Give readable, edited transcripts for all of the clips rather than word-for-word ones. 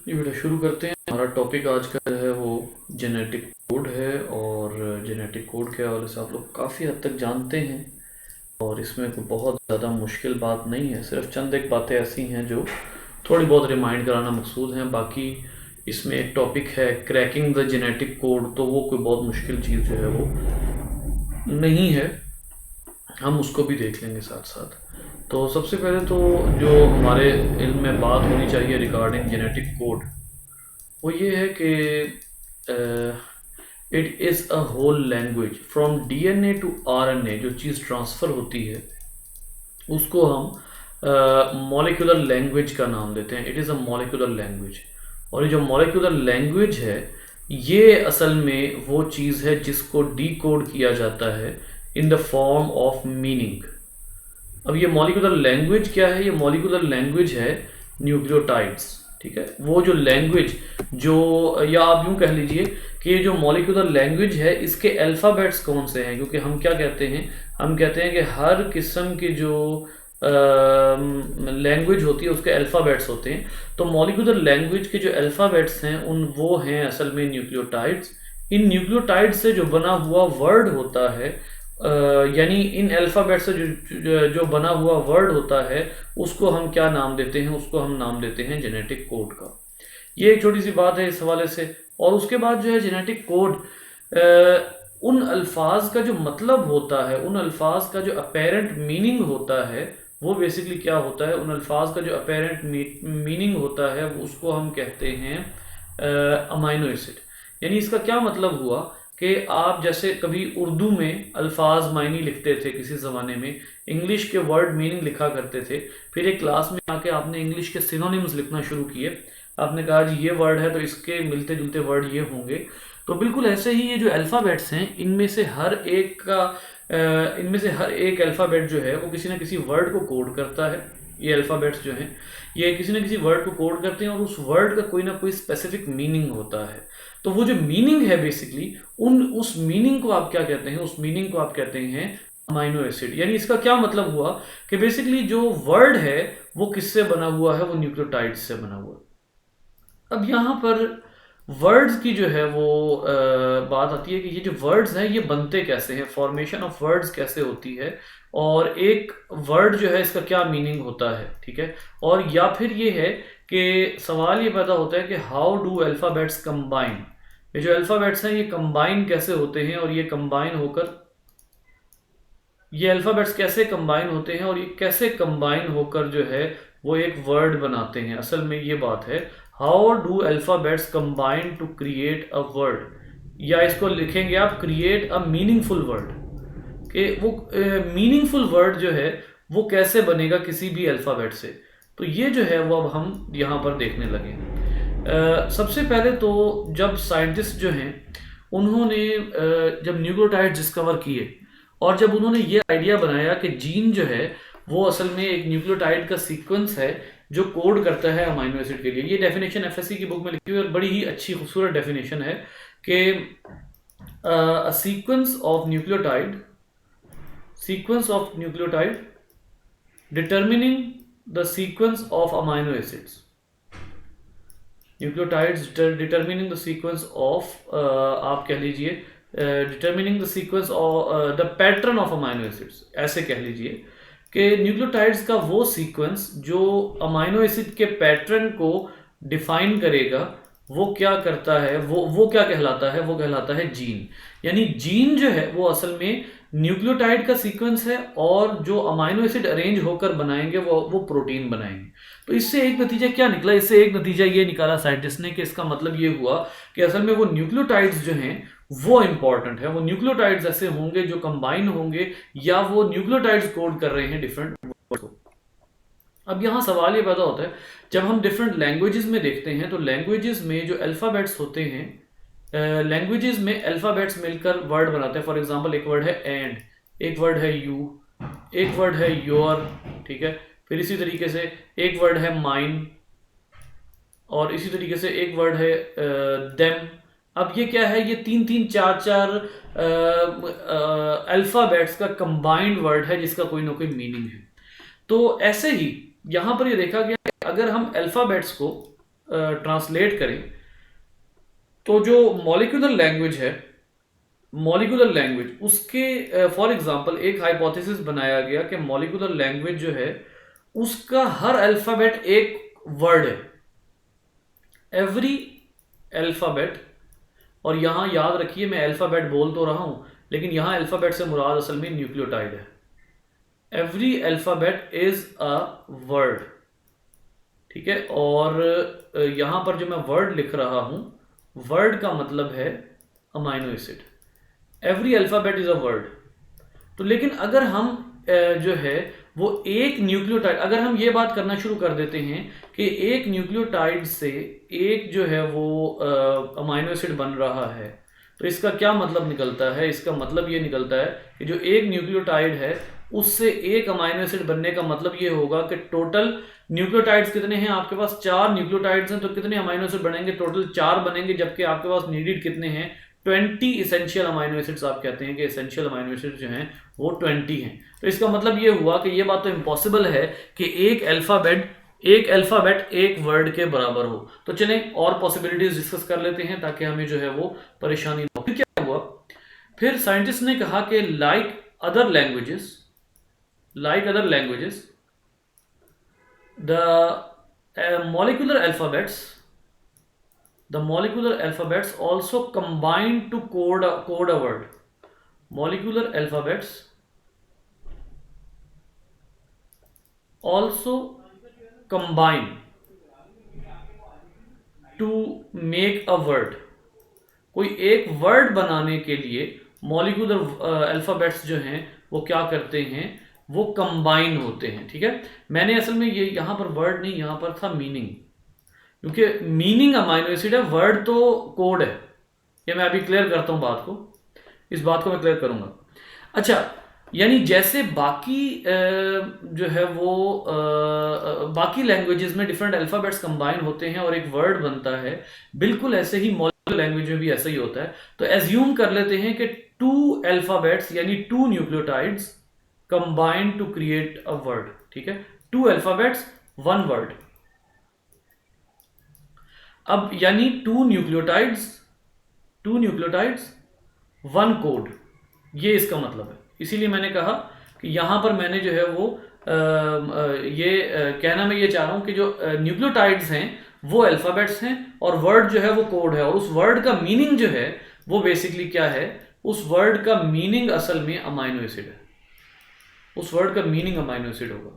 ये बेटा शुरू करते हैं। हमारा टॉपिक आज का जो है वो जेनेटिक कोड है, और जेनेटिक कोड के हवाले से आप लोग काफ़ी हद तक जानते हैं, और इसमें कोई बहुत ज़्यादा मुश्किल बात नहीं है। सिर्फ चंद एक बातें ऐसी हैं जो थोड़ी बहुत रिमाइंड कराना मकसूद हैं। बाकी इसमें एक टॉपिक है क्रैकिंग द जेनेटिक कोड, तो वो कोई बहुत मुश्किल चीज़ जो है वो नहीं है, हम उसको भी देख लेंगे साथ साथ। तो सबसे पहले तो जो हमारे इल्म में बात होनी चाहिए रिगार्डिंग जेनेटिक कोड, वो ये है कि it is a whole language from DNA to RNA. जो चीज़ ट्रांसफ़र होती है उसको हम मॉलिक्यूलर लैंग्वेज का नाम देते हैं। It is a molecular language. और ये जो मॉलिक्यूलर लैंग्वेज है, ये असल में वो चीज़ है जिसको डी कोड किया जाता है इन द फॉर्म ऑफ मीनिंग। अब ये मॉलिक्यूलर लैंग्वेज क्या है? ये मॉलिक्यूलर लैंग्वेज है न्यूक्लियोटाइड्स। ठीक है, वो जो लैंग्वेज जो, या आप यूँ कह लीजिए कि ये जो मॉलिक्यूलर लैंग्वेज है इसके अल्फ़ाबेट्स कौन से हैं, क्योंकि हम क्या कहते हैं, हम कहते हैं कि हर किस्म की जो लैंग्वेज होती है उसके अल्फ़ाबेट्स होते हैं। तो मॉलिक्यूलर लैंग्वेज के जो अल्फ़ाबेट्स हैं उन वो हैं असल में न्यूक्लियोटाइड्स। इन न्यूक्लियोटाइड से जो बना हुआ वर्ड होता है, यानी इन अल्फ़ाबेट से जो बना हुआ वर्ड होता है उसको हम क्या नाम देते हैं? उसको हम नाम देते हैं जेनेटिक कोड का। ये एक छोटी सी बात है इस हवाले से। और उसके बाद जो है जेनेटिक कोड, उन अल्फाज का जो मतलब होता है, उन अल्फाज का जो अपेरेंट मीनिंग होता है, वो बेसिकली क्या होता है? उन अल्फाज का जो अपेरेंट मीनिंग होता है उसको हम कहते हैं अमाइनो एसिड। यानी इसका क्या मतलब हुआ कि आप जैसे कभी उर्दू में अल्फाज मायनी लिखते थे, किसी ज़माने में इंग्लिश के वर्ड मीनिंग लिखा करते थे, फिर एक क्लास में आके आपने इंग्लिश के सिनोनिम्स लिखना शुरू किए, आपने कहा जी ये वर्ड है तो इसके मिलते जुलते वर्ड ये होंगे। तो बिल्कुल ऐसे ही ये जो अल्फ़ाबेट्स हैं, इनमें से हर एक का इनमें से हर एक अल्फ़ाबेट जो है वो किसी ना किसी वर्ड को कोड करता है। ये अल्फ़ाबेट्स जो हैं ये किसी ना किसी वर्ड को कोड करते हैं, और उस वर्ड का कोई ना कोई स्पेसिफिक मीनिंग होता है। तो वो जो मीनिंग है बेसिकली, उस मीनिंग को आप क्या कहते हैं? उस मीनिंग को आप कहते हैं अमाइनो एसिड। यानी इसका क्या मतलब हुआ कि बेसिकली जो वर्ड है वो किससे बना हुआ है? वो न्यूक्लियोटाइड्स से बना हुआ है। अब यहाँ पर वर्ड्स की जो है वो बात आती है कि ये जो वर्ड्स हैं ये बनते कैसे हैं, फॉर्मेशन ऑफ वर्ड्स कैसे होती है, और एक वर्ड जो है इसका क्या मीनिंग होता है। ठीक है, और या फिर ये है कि सवाल ये पैदा होता है कि हाउ डू अल्फ़ाबेट्स कंबाइन। ये जो अल्फ़ाबेट्स हैं ये कंबाइन कैसे होते हैं, और ये अल्फ़ाबेट्स कैसे कंबाइन होते हैं, और ये कैसे कंबाइन होकर जो है वो एक वर्ड बनाते हैं। असल में ये बात है, how do alphabets combine to create a word, या इसको लिखेंगे आप क्रिएट अ मीनिंगफुल वर्ड, कि वो मीनिंगफुल वर्ड जो है वो कैसे बनेगा किसी भी अल्फ़ाबेट से। तो ये जो है वो अब हम यहाँ पर देखने लगे। सबसे पहले तो जब साइंटिस्ट जो हैं उन्होंने जब न्यूक्लियोटाइड डिस्कवर किए, और जब उन्होंने ये आइडिया बनाया कि जीन जो है वो असल में एक न्यूक्लियोटाइड का सीक्वेंस है जो कोड करता है अमाइनो एसिड के लिए। ये डेफिनेशन एफएससी की बुक में लिखी हुई है और बड़ी ही अच्छी खूबसूरत डेफिनेशन है कि अ sequence of nucleotide determining the sequence of amino acids, nucleotides determining the sequence of, आप कह लीजिए determining the sequence of the pattern of amino acids, ऐसे कह लीजिए कि न्यूक्लियोटाइड्स का वो सीक्वेंस जो अमाइनो एसिड के पैटर्न को डिफाइन करेगा, वो क्या करता है, वो क्या कहलाता है? वो कहलाता है जीन। यानी जीन जो है वो असल में न्यूक्लियोटाइड का सीक्वेंस है, और जो अमाइनो एसिड अरेंज होकर बनाएंगे वो प्रोटीन बनाएंगे। तो इससे एक नतीजा क्या निकला? इससे एक नतीजा ये निकाला साइंटिस्ट ने कि इसका मतलब ये हुआ कि असल में वो न्यूक्लियोटाइड्स जो हैं वो इंपॉर्टेंट है। वो न्यूक्लियोटाइड्स ऐसे होंगे जो कंबाइन होंगे, या वो न्यूक्लियोटाइड्स कोड कर रहे हैं डिफरेंट वर्ड को। अब यहाँ सवाल ये पैदा होता है, जब हम डिफरेंट लैंग्वेजेस में देखते हैं तो लैंग्वेजेस में जो अल्फ़ाबेट्स होते हैं, लैंग्वेजेस में अल्फ़ाबेट्स मिलकर वर्ड बनाते हैं। फॉर एग्जांपल एक वर्ड है एंड, एक वर्ड है यू, एक वर्ड है योर। ठीक है, फिर इसी तरीके से एक वर्ड है माइन, और इसी तरीके से एक वर्ड है देम। अब ये क्या है? ये तीन तीन चार चार अल्फ़ाबेट्स का कंबाइंड वर्ड है जिसका कोई ना कोई मीनिंग है। तो ऐसे ही यहाँ पर ये देखा गया कि अगर हम अल्फ़ाबेट्स को ट्रांसलेट करें तो जो मॉलिक्यूलर लैंग्वेज है, मॉलिक्यूलर लैंग्वेज उसके फॉर एग्जांपल एक हाइपोथेसिस बनाया गया कि मॉलिक्यूलर लैंग्वेज जो है उसका हर अल्फाबेट एक वर्ड है, एवरी अल्फाबेट। और यहां याद रखिए मैं अल्फाबेट बोल तो रहा हूं लेकिन यहां अल्फाबेट से मुराद असल में न्यूक्लियोटाइड है। Every alphabet is a word, ठीक है। और यहां पर जो मैं वर्ड लिख रहा हूं, वर्ड का मतलब है amino acid. Every alphabet is a word. तो लेकिन अगर हम जो है वो एक न्यूक्लियोटाइड, अगर हम ये बात करना शुरू कर देते हैं कि एक न्यूक्लियोटाइड से एक जो है वो अमाइनो एसिड बन रहा है, तो इसका क्या मतलब निकलता है? इसका मतलब ये निकलता है कि जो एक न्यूक्लियोटाइड है उससे एक अमाइनो एसिड बनने का मतलब ये होगा कि टोटल न्यूक्लियोटाइड्स कितने हैं आपके पास? 4 न्यूक्लियोटाइड्स हैं, तो कितने अमाइनो एसिड बनेंगे? टोटल 4 बनेंगे, जबकि आपके पास नीडेड कितने हैं? 20 इसेंशियल अमाइनो एसिड्स। आप कहते हैं कि इसेंशियल अमाइनो एसिड्स जो हैं वो 20 हैं। तो इसका मतलब ये हुआ कि ये बात तो इम्पॉसिबल है कि एक अल्फाबेट एक वर्ड के बराबर हो। तो चलें और पॉसिबिलिटीज डिस्कस कर लेते हैं ताकि हमें जो है वो परेशानी ना हो। फिर क्या हुआ? फिर साइंटिस्ट ने कहा कि like other languages the molecular alphabets also combine to code a word. Molecular alphabets also combine to make a word. कोई एक वर्ड बनाने के लिए मॉलिक्यूलर अल्फाबेट्स जो हैं वो क्या करते हैं? वो कंबाइन होते हैं, ठीक है। मैंने असल में ये यहां पर वर्ड नहीं, यहां पर था मीनिंग, क्योंकि मीनिंग अमाइनो एसिड है, वर्ड तो कोड है। ये मैं अभी क्लियर करता हूं बात को, इस बात को मैं क्लियर करूंगा। अच्छा, यानी जैसे बाकी जो है वो बाकी लैंग्वेजेस में डिफरेंट अल्फाबेट्स कंबाइन होते हैं और एक वर्ड बनता है, बिल्कुल ऐसे ही मॉलिक्यूलर लैंग्वेज में भी ऐसा ही होता है। तो एज्यूम कर लेते हैं कि 2 अल्फाबेट्स यानी 2 nucleotides combine to create a word, ठीक है। 2 अल्फाबेट्स 1 वर्ड। अब यानी 2 न्यूक्लियोटाइड्स 1 कोड, ये इसका मतलब है। इसीलिए मैंने कहा कि यहां पर मैंने जो है वो कहना मैं ये चाह रहा हूं कि जो न्यूक्लियोटाइड्स हैं वो अल्फाबेट्स हैं और वर्ड जो है वो कोड है। और उस वर्ड का मीनिंग जो है वो बेसिकली क्या है? उस वर्ड का मीनिंग असल में अमाइनो एसिड है। उस वर्ड का मीनिंग अमाइनो एसिड होगा।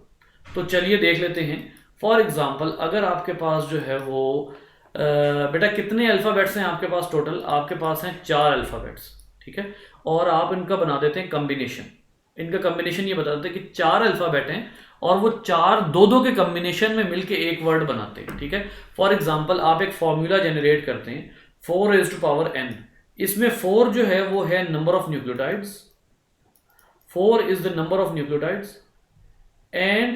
तो चलिए देख लेते हैं। फॉर एग्जाम्पल, अगर आपके पास जो है वो बेटा कितने अल्फाबेट्स हैं आपके पास? टोटल आपके पास हैं 4 अल्फाबेट्स, ठीक है। और आप इनका बना देते हैं कॉम्बिनेशन। इनका कॉम्बिनेशन ये बता देते हैं कि 4 अल्फाबेट हैं और वो 4 दो के कॉम्बिनेशन में मिलके एक वर्ड बनाते हैं, ठीक है। फॉर एग्जाम्पल, आप एक फॉर्मूला जनरेट करते हैं 4n। इसमें 4 जो है वो है number of nucleotides, 4 is the number of nucleotides and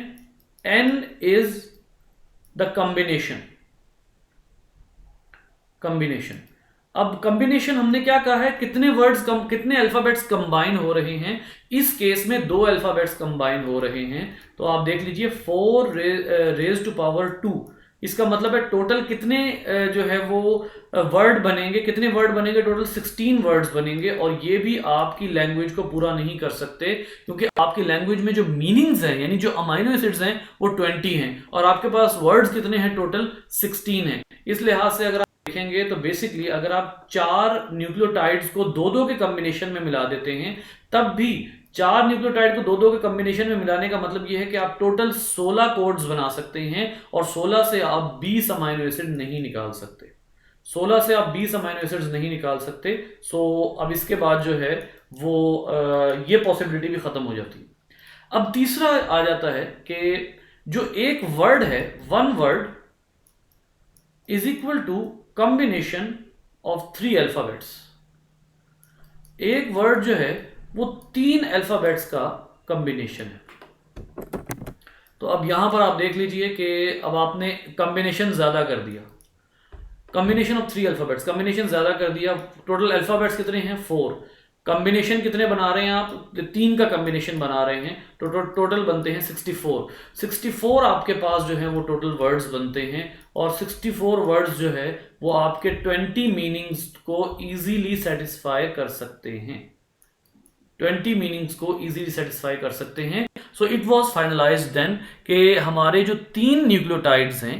n is the combination। अब कॉम्बिनेशन हमने क्या कहा है? कितने अल्फाबेट्स कंबाइन हो रहे हैं? इस केस में 2 अल्फाबेट्स कंबाइन हो रहे हैं। तो आप देख लीजिए 4 रेज टू पावर 2, इसका मतलब है टोटल कितने जो है वो वर्ड बनेंगे? कितने वर्ड बनेंगे? टोटल 16 वर्ड्स बनेंगे। और ये भी आपकी लैंग्वेज को पूरा नहीं कर सकते, क्योंकि आपकी लैंग्वेज में जो मीनिंग्स हैं यानी जो अमाइनो एसिड्स हैं वो 20 हैं और आपके पास वर्ड्स कितने हैं? टोटल 16 हैं। इस लिहाज से अगर देखेंगे तो बेसिकली अगर आप 4 न्यूक्लियोटाइड्स को 2 के कॉम्बिनेशन में मिला देते हैं, तब भी 4 न्यूक्लियोटाइड को 2 के कॉम्बिनेशन में मिलाने का मतलब यह है कि आप टोटल 16 कोड्स बना सकते हैं और 16 से आप 20 अमाइनो एसिड नहीं निकाल सकते। 16 से आप 20 अमाइनो एसिड्स नहीं निकाल सकते। सो अब इसके बाद जो है वो ये पॉसिबिलिटी भी खत्म हो जाती है। अब तीसरा आ जाता है कि जो एक वर्ड है, 1 word is equal to combination of 3 alphabets. एक वर्ड जो है वो 3 अल्फाबेट्स का कॉम्बिनेशन है। तो अब यहां पर आप देख लीजिए कि अब आपने कॉम्बिनेशन ज्यादा कर दिया, कॉम्बिनेशन ऑफ 3 अल्फाबेट्स, कॉम्बिनेशन ज्यादा कर दिया। टोटल अल्फाबेट्स कितने हैं? 4। कॉम्बिनेशन कितने बना रहे हैं आप? 3 का कॉम्बिनेशन बना रहे हैं, तो टोटल बनते हैं 64। 64 आपके पास जो है वो टोटल वर्ड्स बनते हैं और 64 वर्ड्स जो है वो आपके 20 मीनिंग्स को इजीली सेटिस्फाई कर सकते हैं, 20 मीनिंग्स को इजीली सेटिस्फाई कर सकते हैं। So it was finalized then कि हमारे जो 3 न्यूक्लियोटाइड्स हैं,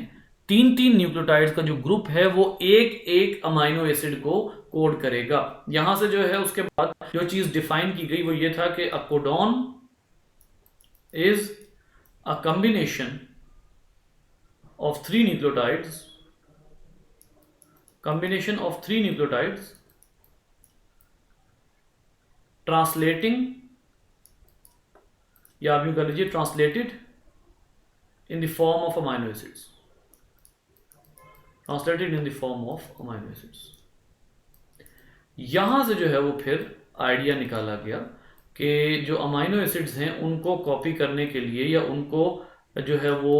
3 न्यूक्लियोटाइड्स का जो ग्रुप है वो एक एक अमाइनो एसिड को कोड करेगा। यहां से जो है उसके बाद जो चीज डिफाइन की गई वो ये था कि a codon is a combination of 3 nucleotides, translating, या आप यूं कर लीजिए translated in the form of amino acids, यहां से जो है वो फिर आइडिया निकाला गया कि जो अमाइनो एसिड्स हैं उनको कॉपी करने के लिए या उनको जो है वो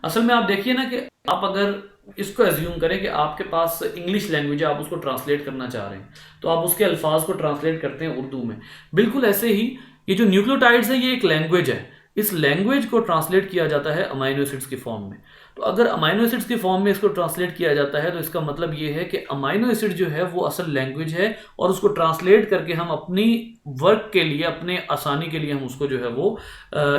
असल में आप देखिए ना कि आप अगर इसको एज्यूम करें कि आपके पास इंग्लिश लैंग्वेज है, आप उसको ट्रांसलेट करना चाह रहे हैं तो आप उसके अल्फाज को ट्रांसलेट करते हैं उर्दू में। बिल्कुल ऐसे ही ये जो न्यूक्लियोटाइड्स है ये एक लैंग्वेज है, इस लैंग्वेज को ट्रांसलेट किया जाता है अमाइनो एसिड्स के फॉर्म में। तो अगर अमाइनो एसिड्स के फॉर्म में इसको ट्रांसलेट किया जाता है तो इसका मतलब ये है कि अमाइनो एसिड जो है वो असल लैंग्वेज है और उसको ट्रांसलेट करके हम अपनी वर्क के लिए, अपने आसानी के लिए हम उसको जो है वो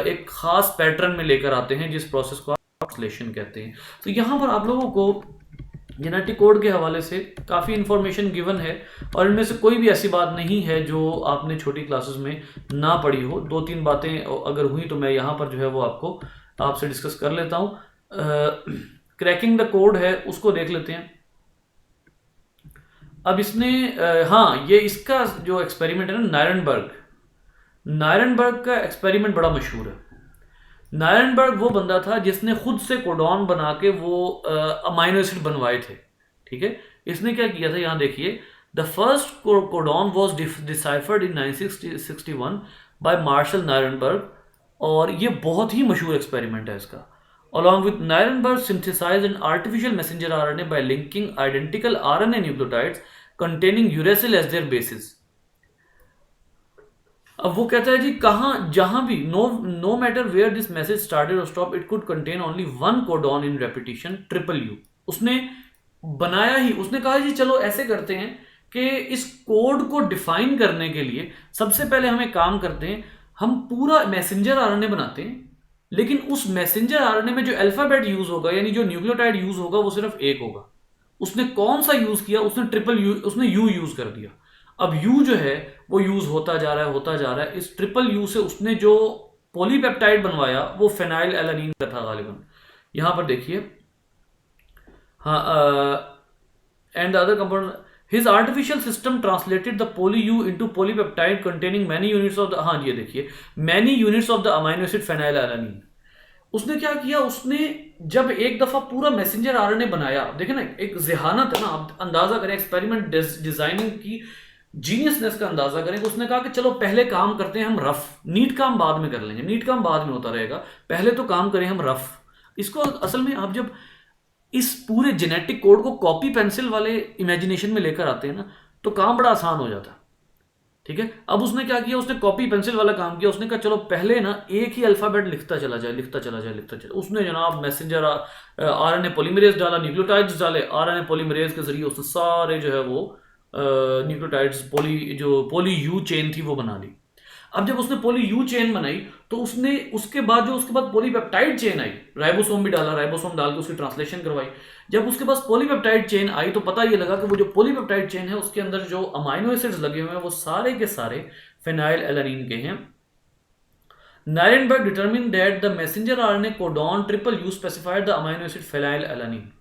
एक खास पैटर्न में लेकर आते हैं जिस प्रोसेस को ट्रांसलेशन कहते हैं। तो यहाँ पर आप लोगों को जेनेटिक कोड के हवाले से काफ़ी इंफॉर्मेशन गिवन है और इनमें से कोई भी ऐसी बात नहीं है जो आपने छोटी क्लासेस में ना पढ़ी हो। 2-3 बातें अगर हुई तो मैं यहाँ पर जो है वो आपसे डिस्कस कर लेता हूँ। क्रैकिंग द कोड है उसको देख लेते हैं। अब इसने हाँ, ये इसका जो एक्सपेरिमेंट है ना, नायरनबर्ग का एक्सपेरिमेंट बड़ा मशहूर है। नायरनबर्ग वो बंदा था जिसने खुद से कोडॉन बना के वो अमाइनो एसिड बनवाए थे। ठीक है, इसने क्या किया था यहां देखिए, the first codon was deciphered in 1961 by Marshall Nirenberg, और ये बहुत ही मशहूर एक्सपेरिमेंट है इसका। Along with Nirenberg synthesized an artificial messenger RNA by linking identical RNA nucleotides containing uracil as their basis. अब वो कहता है जी जहां भी no matter where this message started or stopped, it could contain only one codon in repetition, triple U. उसने बनाया ही, उसने कहा जी चलो ऐसे करते हैं कि इस कोड को डिफाइन करने के लिए सबसे पहले हम एक काम करते हैं, हम पूरा मैसेंजर आरएनए बनाते हैं, लेकिन उस मैसेंजर आरएनए में जो अल्फाबेट यूज होगा यानी जो न्यूक्लियोटाइड यूज होगा वो सिर्फ एक होगा। उसने कौन सा यूज किया, उसने ट्रिपल यू, उसने यू यूज कर दिया। अब यू जो है वो यूज होता जा रहा है। इस ट्रिपल यू से उसने जो पॉलीपेप्टाइड बनवाया वो फेनाइल एलानीन का था गालिबन। यहां पर देखिए, हाँ, and the other compound, his artificial system translated the poly U into polypeptide containing many units of the, हाँ ये देखिए, many units of the amino acid phenylalanine. उसने क्या किया, उसने जब एक दफा पूरा मैसेंजर आरएनए बनाया, देखे ना एक ज़हानत है ना, आप अंदाजा करें एक्सपेरिमेंट डिजाइनिंग की जीनियसनेस का अंदाजा करें। उसने कहा कि चलो पहले काम करते हैं हम रफ, नीट काम बाद में कर लेंगे, नीट काम बाद में होता रहेगा, पहले तो काम करें हम रफ। इसको असल में आप जब इस पूरे जेनेटिक कोड को कॉपी पेंसिल वाले इमेजिनेशन में लेकर आते हैं ना तो काम बड़ा आसान हो जाता है। ठीक है, अब उसने क्या किया, उसने कॉपी पेंसिल वाला काम किया। उसने कहा चलो पहले ना एक ही अल्फाबेट लिखता चला जाए। उसने जनाब मैसेंजर आरएनए पॉलीमरेज डाला, न्यूक्लियोटाइड्स डाले, आरएनए पॉलीमरेज के जरिए उसने सारे जो है वो न्यूक्लियोटाइड्स पोली यू चेन थी वो बना ली। अब जब उसने पोली यू चेन बनाई तो उसने उसके बाद पॉलीपेप्टाइड चेन आई, राइबोसोम भी डाला, राइबोसोम डाल के उसकी ट्रांसलेशन करवाई। जब उसके पास पॉलीपेप्टाइड चेन आई तो पता ये लगा कि वो जो पॉलीपेप्टाइड चेन है उसके अंदर जो अमाइनो एसिड्स लगे हुए हैं वो सारे के सारे फेनाइल एलानीन के हैं। Nirenberg determined that the messenger RNA codon triple U specified the amino acid phenylalanine.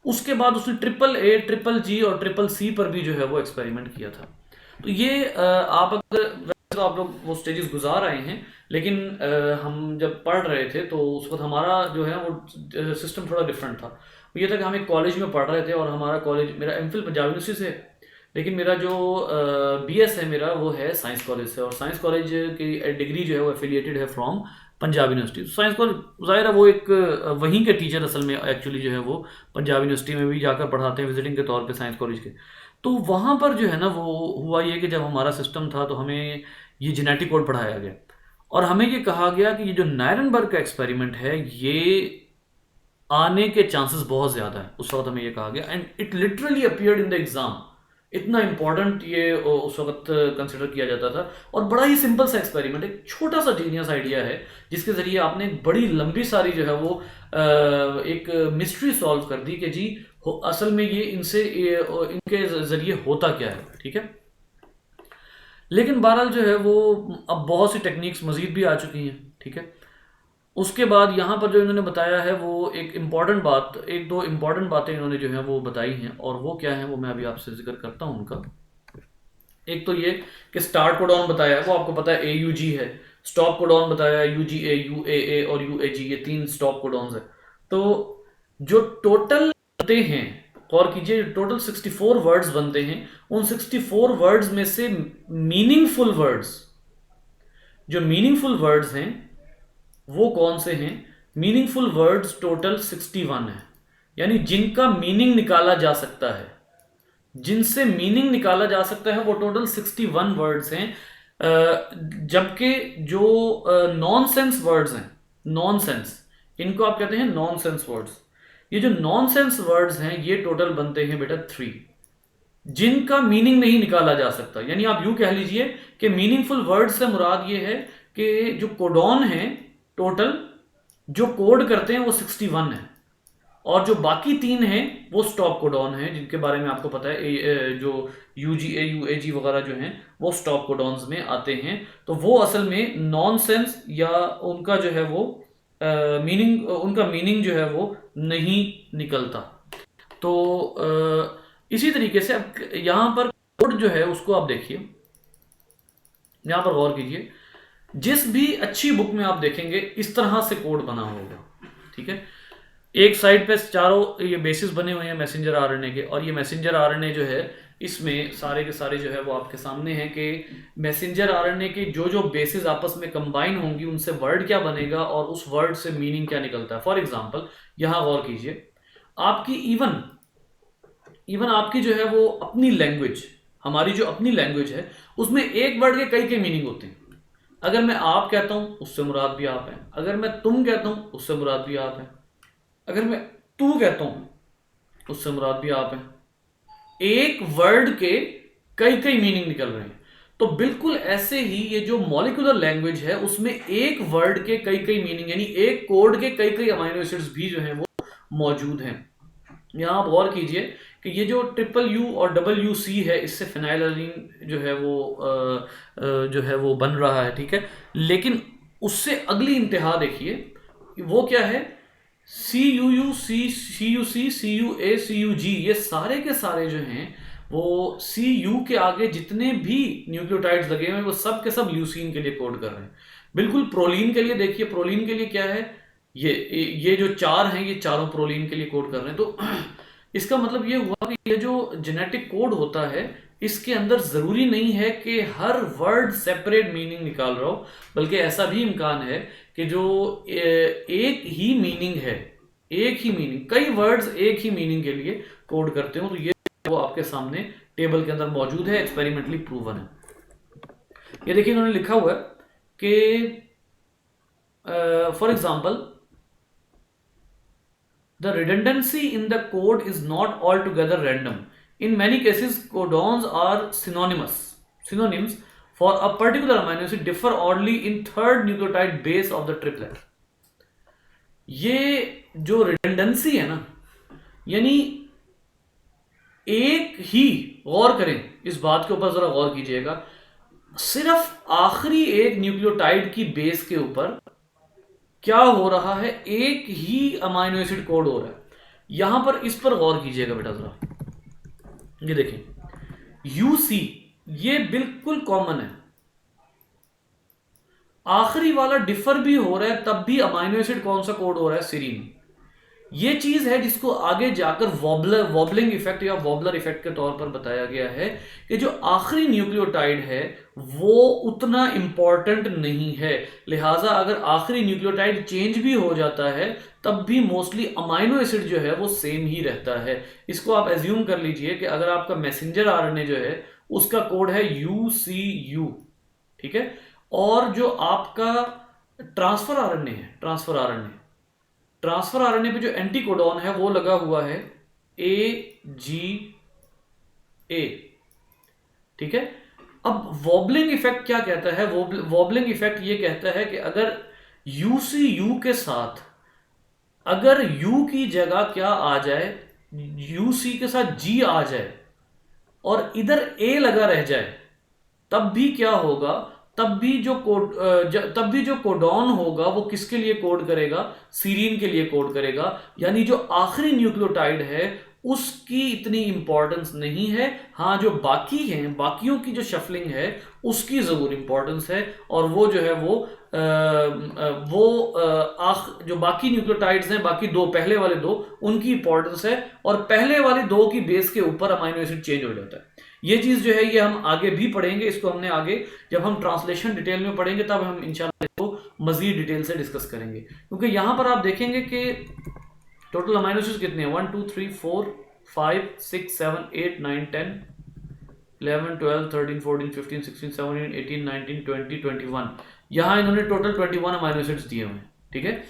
उसके बाद उसने ट्रिपल ए, ट्रिपल जी और ट्रिपल सी पर भी जो है वो एक्सपेरिमेंट किया था। तो ये आप अगर तो आप लोग वो स्टेजेस गुजार आए हैं, लेकिन हम जब पढ़ रहे थे तो उस वक्त हमारा जो है वो सिस्टम थोड़ा डिफरेंट था। ये था कि हम एक कॉलेज में पढ़ रहे थे और हमारा कॉलेज, मेरा एमफिल पंजाब यूनिवर्सिटी से, लेकिन मेरा जो बीएस है मेरा वो है साइंस कॉलेज से, और साइंस कॉलेज की डिग्री जो है वो एफिलिएटेड है from Punjab university. Science college ज़ाहिर है वो एक वहीं के टीचर असल में एक्चुअली जो है वो पंजाब यूनिवर्सिटी में भी जाकर पढ़ाते हैं विजिटिंग के तौर पे साइंस कॉलेज के। तो वहाँ पर जो है ना वो हुआ ये कि जब हमारा सिस्टम था तो हमें ये जेनेटिक कोड पढ़ाया गया और हमें ये कहा गया कि ये जो नायरनबर्ग का एक्सपेरिमेंट है ये आने के चांसेस बहुत ज्यादा है, उस वक्त हमें ये कहा गया, and it literally appeared in the exam. इतना इंपॉर्टेंट ये उस वक्त कंसिडर किया जाता था। और बड़ा ही सिंपल सा एक्सपेरिमेंट, एक छोटा सा जीनियस आइडिया है, जिसके जरिए आपने एक बड़ी लंबी सारी जो है वो एक मिस्ट्री सॉल्व कर दी कि जी असल में ये इनके जरिए होता क्या है। ठीक है, लेकिन बहरहाल जो है वो अब बहुत सी टेक्निक्स मजीद भी आ चुकी हैं। ठीक है, उसके बाद यहाँ पर जो इन्होंने बताया है वो एक इम्पॉर्टेंट बात, एक दो इम्पॉर्टेंट बातें इन्होंने जो है वो बताई हैं, और वो क्या है वो मैं अभी आपसे जिक्र करता हूँ उनका। एक तो ये कि स्टार्ट कोडॉन बताया है, वो आपको पता है AUG है। स्टॉप कोडॉन बताया है UGA, UAA और UAG, ये 3 स्टॉप कोडॉन्स है। तो जो टोटल बनते हैं, गौर कीजिए, टोटल 64 वर्ड्स बनते हैं। उन 64 वर्ड्स में से मीनिंगफुल वर्ड्स, जो मीनिंगफुल वर्ड्स हैं वो कौन से हैं? मीनिंगफुल वर्ड्स टोटल 61 है, यानी जिनका मीनिंग निकाला जा सकता है, जिनसे मीनिंग निकाला जा सकता है, वो टोटल 61 वर्ड्स हैं। जबकि जो नॉनसेंस वर्ड्स हैं, नॉनसेंस, इनको आप कहते हैं नॉनसेंस वर्ड्स। ये जो नॉनसेंस वर्ड्स हैं ये टोटल बनते हैं बेटा 3, जिनका मीनिंग नहीं निकाला जा सकता। यानी आप यूं कह लीजिए कि मीनिंगफुल वर्ड से मुराद ये है कि जो कोडॉन है, टोटल जो कोड करते हैं वो 61 है, और जो बाकी 3 हैं वो स्टॉप कोडॉन हैं, जिनके बारे में आपको पता है जो UGA, UAG वगैरह जो हैं वो स्टॉप कोडॉन्स में आते हैं। तो वो असल में नॉनसेंस या उनका जो है वो उनका मीनिंग जो है वो नहीं निकलता। तो इसी तरीके से अब यहां पर कोड जो है उसको आप देखिए, यहां पर गौर कीजिए, जिस भी अच्छी बुक में आप देखेंगे इस तरह से कोड बना होगा। ठीक है, एक साइड पे चारों ये बेसिस बने हुए हैं मैसेंजर आरएनए के, और ये मैसेंजर आरएनए जो है इसमें सारे के सारे जो है वो आपके सामने हैं कि मैसेंजर आरएनए के जो जो बेसिस आपस में कंबाइन होंगी उनसे वर्ड क्या बनेगा और उस वर्ड से मीनिंग क्या निकलता है। फॉर एग्जांपल यहां गौर कीजिए, आपकी इवन आपकी जो है वो अपनी लैंग्वेज, हमारी जो अपनी लैंग्वेज है उसमें एक वर्ड के कई कई मीनिंग होते हैं। अगर मैं आप कहता हूं उससे मुराद भी आप है, अगर मैं तुम कहता हूं उससे मुराद भी आप है, अगर मैं तू कहता हूं उससे मुराद भी आप है। एक वर्ड के कई कई मीनिंग निकल रहे हैं। तो बिल्कुल ऐसे ही ये जो मॉलिक्यूलर लैंग्वेज है उसमें एक वर्ड के कई कई मीनिंग, यानी एक कोड के कई कई अमीनो एसिड्स भी जो हैं वो मौजूद हैं। यहां आप गौर कीजिए कि ये जो UU और WC है, इससे फिनाइललाइन जो है वो बन रहा है। ठीक है, लेकिन उससे अगली इंतहा देखिए, वो क्या है? CUU, CUC, CUA, CUG, ये सारे के सारे जो हैं वो CU के आगे जितने भी न्यूक्लियोटाइड्स लगे हुए हैं वो सब के सब ल्यूसीन के लिए कोड कर रहे हैं। बिल्कुल प्रोलीन के लिए देखिए, प्रोलीन के लिए क्या है? ये जो 4 हैं ये चारों प्रोलीन के लिए कोड कर रहे हैं। तो इसका मतलब ये हुआ कि ये जो जेनेटिक कोड होता है इसके अंदर जरूरी नहीं है कि हर वर्ड सेपरेट मीनिंग निकाल रहा हो, बल्कि ऐसा भी इम्कान है कि जो एक ही मीनिंग है, एक ही मीनिंग, कई वर्ड्स एक ही मीनिंग के लिए कोड करते हो। तो ये वो आपके सामने टेबल के अंदर मौजूद है, एक्सपेरिमेंटली प्रूवन है। ये देखिए इन्होंने लिखा हुआ है कि for example the redundancy in the code is not altogether random. In many cases, codons are synonyms for a particular amino acid differ oddly in third nucleotide base of the triplet. ये जो redundancy है ना, यानी एक ही, गौर करें इस बात के ऊपर, जरा गौर कीजिएगा, सिर्फ आखिरी एक न्यूक्लियोटाइड की बेस के ऊपर क्या हो रहा है? एक ही अमाइनो एसिड कोड हो रहा है। यहां पर इस पर गौर कीजिएगा बेटा जरा, ये देखें UC, ये बिल्कुल कॉमन है, आखिरी वाला डिफर भी हो रहा है, तब भी अमाइनो एसिड कौन सा कोड हो रहा है? सीरीन। ये चीज है जिसको आगे जाकर वॉबलिंग इफेक्ट या वॉबलर इफेक्ट के तौर पर बताया गया है कि जो आखिरी न्यूक्लियोटाइड है वो उतना इंपॉर्टेंट नहीं है, लिहाजा अगर आखिरी न्यूक्लियोटाइड चेंज भी हो जाता है तब भी मोस्टली अमाइनो एसिड जो है वो सेम ही रहता है। इसको आप एज्यूम कर लीजिए कि अगर आपका मैसेंजर आरएनए जो है उसका कोड है UCU, ठीक है, और जो आपका ट्रांसफर आरएनए है, ट्रांसफर आरएनए ट्रांसफर आरएनए पे जो एंटी कोडॉन है वो लगा हुआ है AGA, ठीक है। अब वॉबलिंग इफेक्ट क्या कहता है? वॉबलिंग इफेक्ट ये कहता है कि अगर UCU के साथ, अगर U की जगह क्या आ जाए, UC के साथ G आ जाए और इधर A लगा रह जाए, तब भी क्या होगा? तब भी जो कोडॉन होगा वो किसके लिए कोड करेगा? सीरीन के लिए कोड करेगा। यानी जो आखिरी न्यूक्लियोटाइड है उसकी इतनी इंपॉर्टेंस नहीं है। हाँ, जो बाकी हैं, बाकियों की जो शफलिंग है उसकी जरूर इंपॉर्टेंस है। और वो जो है जो बाकी न्यूक्लियोटाइड्स हैं, बाकी दो, पहले वाले दो, उनकी इंपॉर्टेंस है। और पहले वाले दो की बेस के ऊपर अमाइनो एसिड चेंज हो जाता है। ये चीज जो है ये हम आगे भी पढ़ेंगे। इसको हमने आगे जब हम ट्रांसलेशन डिटेल में पढ़ेंगे तब हम इंशाल्लाह इसको मजीद डिटेल से डिस्कस करेंगे। क्योंकि यहां पर आप देखेंगे कि टोटल अमाइनो एसिड्स कितने हैं? 1 2 3 4 5 6 7 8 9 10 11 12 13 14 15 16 17 18 19 20 21। यहां इन्होंने टोटल 21 अमाइनो एसिड्स दिए हुए हैं, ठीक है।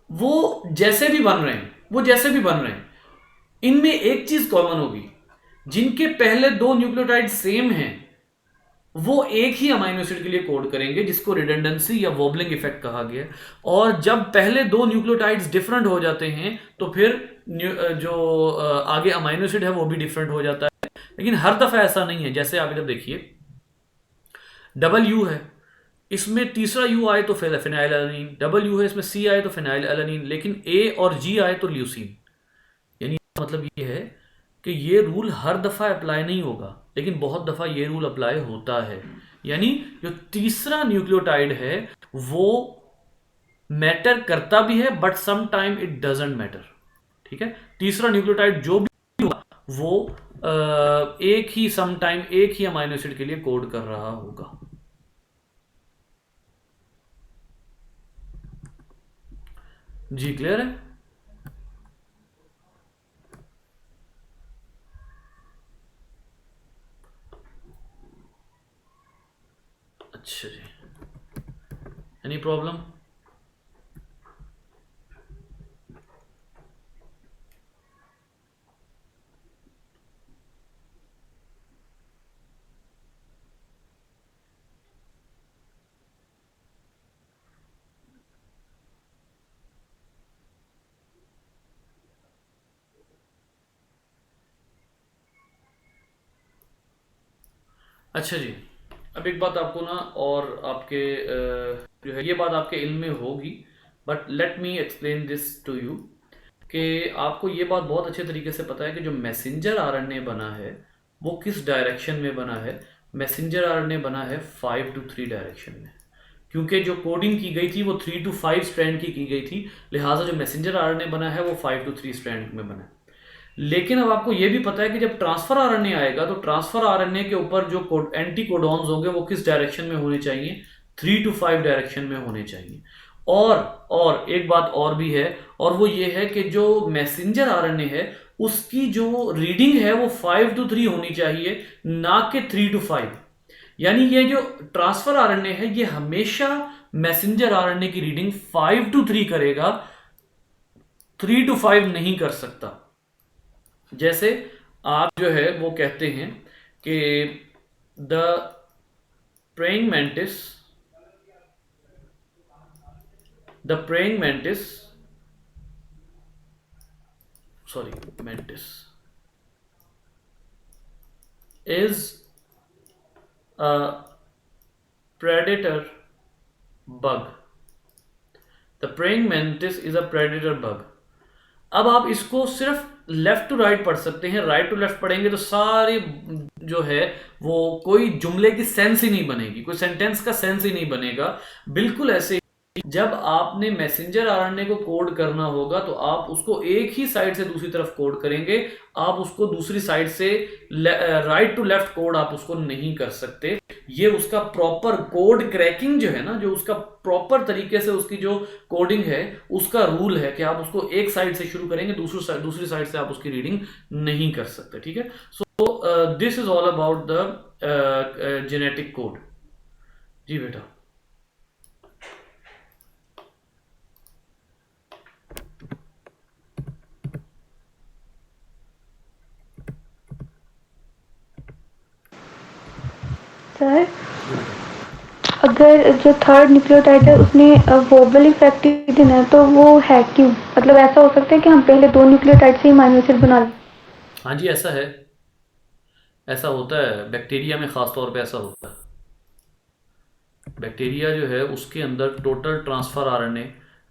वो जैसे भी बन रहे हैं, इनमें एक चीज कॉमन होगी, जिनके पहले दो न्यूक्लियोटाइड सेम हैं वो एक ही अमाइनो एसिड के लिए कोड करेंगे, जिसको रिडंडेंसी या वॉबलिंग इफेक्ट कहा गया। और जब पहले दो न्यूक्लियोटाइड्स डिफरेंट हो जाते हैं तो फिर जो आगे अमाइनो एसिड है वो भी डिफरेंट हो जाता है। लेकिन हर दफा ऐसा नहीं है। जैसे आप इधर देखिए, डबल यू है, इसमें तीसरा यू आए तो फिनाइल एलानीन, डबल यू है इसमें सी आए तो फिनाइल एलानीन, लेकिन ए और जी आए तो ल्यूसीन। यानी मतलब ये है कि ये रूल हर दफा अप्लाई नहीं होगा, लेकिन बहुत दफा ये रूल अप्लाई होता है। यानी जो तीसरा न्यूक्लियोटाइड है वो मैटर करता भी है, but some time it doesn't matter, ठीक है। तीसरा न्यूक्लियोटाइड जो भी होगा वो एक ही सम टाइम एक ही अमाइनो एसिड के लिए कोड कर रहा होगा। जी क्लियर है? अच्छा जी, एनी प्रॉब्लम? अच्छा जी, अब एक बात आपको ना, और आपके जो है ये बात आपके इल्म में होगी, but let me explain this to you, कि आपको ये बात बहुत अच्छे तरीके से पता है कि जो मैसेंजर आरएनए बना है वो किस डायरेक्शन में बना है। मैसेंजर आरएनए बना है 5 to 3 डायरेक्शन में, क्योंकि जो कोडिंग की गई थी वो 3 to 5 स्ट्रैंड की गई थी। लिहाजा जो मैसेंजर आरएनए बना है वो 5 to 3 स्ट्रैंड में बना है। लेकिन अब आपको यह भी पता है कि जब ट्रांसफर आरएनए आएगा तो ट्रांसफर आरएनए के ऊपर जो एंटी कोडॉन्स होंगे वो किस डायरेक्शन में होने चाहिए? 3 to 5 डायरेक्शन में होने चाहिए। और एक बात और भी है, और वो ये है कि जो मैसेंजर आरएनए है उसकी जो रीडिंग है वो 5 to 3 होनी चाहिए, ना कि 3 to 5। यानी ये जो ट्रांसफर आरएनए है ये हमेशा मैसेंजर आरएनए की रीडिंग 5 to 3 करेगा, 3 to 5 नहीं कर सकता। जैसे आप जो है वो कहते हैं कि the praying mantis is a predator bug। The praying mantis is a predator bug. अब आप इसको सिर्फ लेफ्ट टू राइट पढ़ सकते हैं। राइट टू लेफ्ट पढ़ेंगे तो सारे जो है वो कोई जुमले की सेंस ही नहीं बनेगी, कोई सेंटेंस का सेंस ही नहीं बनेगा। बिल्कुल ऐसे जब आपने मैसेंजर आरएनए को कोड करना होगा तो आप उसको एक ही साइड से दूसरी तरफ कोड करेंगे, आप उसको दूसरी साइड से राइट टू लेफ्ट कोड आप उसको नहीं कर सकते। ये उसका प्रॉपर कोड क्रैकिंग जो है ना, जो उसका प्रॉपर तरीके से उसकी जो कोडिंग है उसका रूल है कि आप उसको एक साइड से शुरू करेंगे, दूसरी साइड से आप उसकी रीडिंग नहीं कर सकते, ठीक है। So this is all about the genetic code. जी बेटा। सर जी बेटा। अगर जो थर्ड न्यूक्लियोटाइड है उसने वोबल इफेक्ट देना है तो वो है क्यों? मतलब ऐसा हो सकता है कि हम पहले दो न्यूक्लियोटाइड से ही अमीनो एसिड बना लें? हाँ जी, ऐसा है, ऐसा होता है बैक्टीरिया में, ख़ास तौर पे ऐसा होता है। बैक्टीरिया जो है उसके अंदर टोटल ट्रांसफ़र आरएनए,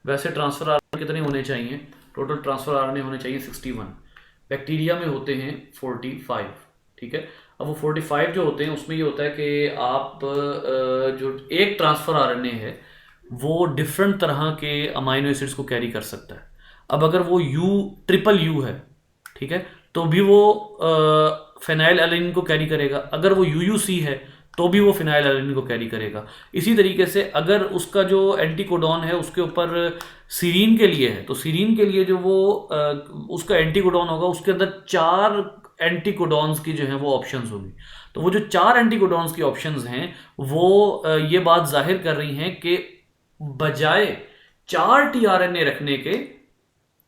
वैसे ट्रांसफ़र आरएनए कितने होने चाहिए? टोटल ट्रांसफ़र आरएनए होने चाहिए 61। बैक्टीरिया में होते हैं 45। ठीक है। अब वो 45 जो होते हैं उसमें ये होता है कि आप जो एक ट्रांसफ़र आरएनए है वो डिफरेंट तरह के अमाइनो एसिड्स को कैरी कर सकता है। अब अगर वो यू ट्रिपल यू है, ठीक है, तो भी वो फेनाइल एलानिन को कैरी करेगा। अगर वो यूयूसी है तो भी वो फिनाइल एलानिन को कैरी करेगा। इसी तरीके से अगर उसका जो एंटीकोडॉन है उसके ऊपर सीरीन के लिए है, तो सीरीन के लिए जो वो उसका एंटीकोडॉन होगा उसके अंदर 4 एंटीकोडॉन्स की जो है वो ऑप्शंस होगी। तो वो जो 4 एंटीकोडॉन्स की ऑप्शंस हैं वो ये बात जाहिर कर रही हैं कि बजाय 4 टीआरएनए रखने के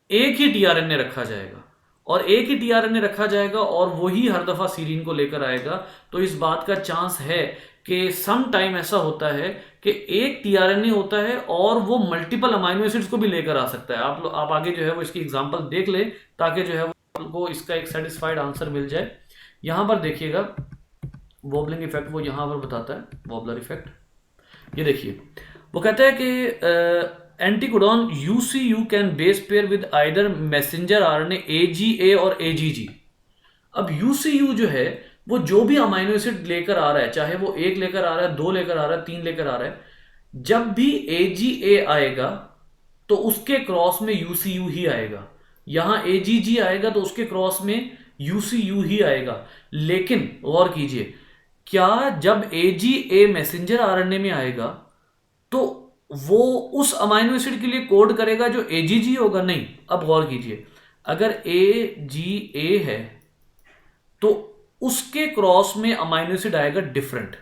एक ही टीआरएनए रखा जाएगा, और एक ही टीआरएनए रखा जाएगा और वही हर दफा सीरीन को लेकर आएगा। तो इस बात का चांस है कि सम टाइम ऐसा होता है कि एक टीआरएनए होता है और वो मल्टीपल अमाइनो एसिड्स को भी लेकर आ सकता है। आप आगे जो है वो इसकी एग्जांपल देख ले, ताकि जो है वो आपको इसका एक सेटिस्फाइड आंसर मिल जाए। यहां पर देखिएगा वॉबलिंग इफेक्ट वो यहां पर बताता है, वॉबलर इफेक्ट। ये देखिए, वो कहता है कि anticodon UCU can base pair with either messenger RNA AGA और एजीजी। अब यूसीयू जो है वो जो भी अमाइनो एसिड लेकर आ रहा है, चाहे वो एक लेकर आ रहा है, दो लेकर आ रहा है, तीन लेकर आ रहा है, जब भी एजीए आएगा तो उसके क्रॉस में यूसीयू ही आएगा। यहां एजीजी आएगा तो उसके क्रॉस में यूसीयू ही आएगा। लेकिन गौर कीजिए, क्या जब एजीए मैसेंजर आरएनए में आएगा तो वो उस अमाइनो एसिड के लिए कोड करेगा जो एजीजी होगा? नहीं। अब गौर कीजिए, अगर ए जी ए है तो उसके क्रॉस में अमाइनो एसिड आएगा डिफरेंट,